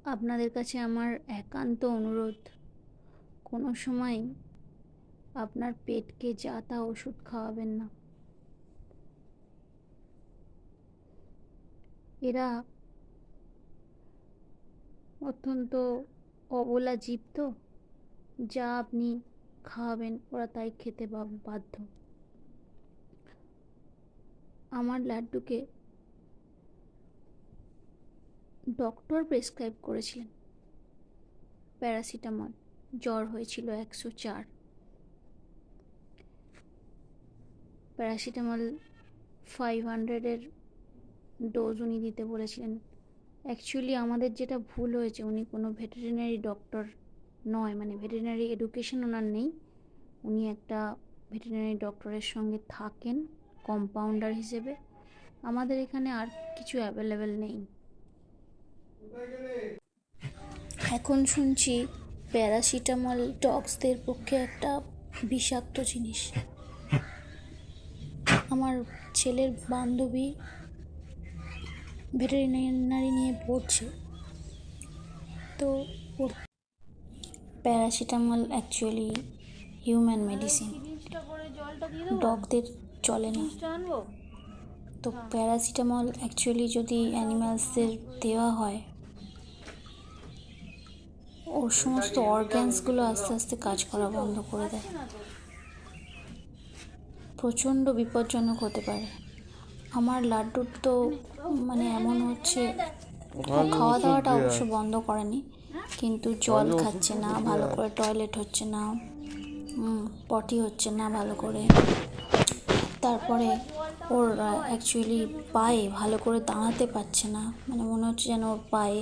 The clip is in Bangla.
আপনাদের কাছে আমার একান্ত অনুরোধ, কোনো সময় আপনার পেটকে যা তা ওষুধ খাওয়াবেন না। এরা অত্যন্ত অবলা জীব তো, যা আপনি খাওয়াবেন ওরা তাই খেতে বাধ্য। আমার লাড্ডুকে ডক্টর প্রেসক্রাইব করেছিলেন প্যারাসিটামল। জ্বর হয়েছিল 104। প্যারাসিটামল 500-এর ডোজ উনি দিতে বলেছিলেন। অ্যাকচুয়ালি আমাদের যেটা ভুল হয়েছে, উনি কোনো ভেটেরিনারি ডক্টর নয়, মানে ভেটেরিনারি এডুকেশন ওনার নেই। উনি একটা ভেটেরিনারি ডক্টরের সঙ্গে থাকেন কম্পাউন্ডার হিসেবে। আমাদের এখানে আর কিছু অ্যাভেলেবেল নেই। এখন শুনছি প্যারাসিটামল ডগসদের পক্ষে একটা বিষাক্ত জিনিস। আমার ছেলের বান্ধবী ভেটেরিনারি নিয়ে পড়ছে, তো প্যারাসিটামল অ্যাকচুয়ালি হিউম্যান মেডিসিন, ডগদের চলে না। তো প্যারাসিটামল অ্যাকচুয়ালি যদি অ্যানিম্যালসদের দেওয়া হয়, ওর সমস্ত অর্গ্যানসগুলো আস্তে আস্তে কাজ করা বন্ধ করে দেয়। প্রচণ্ড বিপজ্জনক হতে পারে। আমার লাড্ডুর তো মানে এমন হচ্ছে, খাওয়া দাওয়াটা অবশ্য বন্ধ করেনি, কিন্তু জল খাচ্ছে না ভালো করে, টয়লেট হচ্ছে না, পটি হচ্ছে না ভালো করে। তারপরে ওর অ্যাকচুয়ালি পায়ে ভালো করে দাঁড়াতে পারছে না, মানে মনে হচ্ছে যেন ওর পায়ে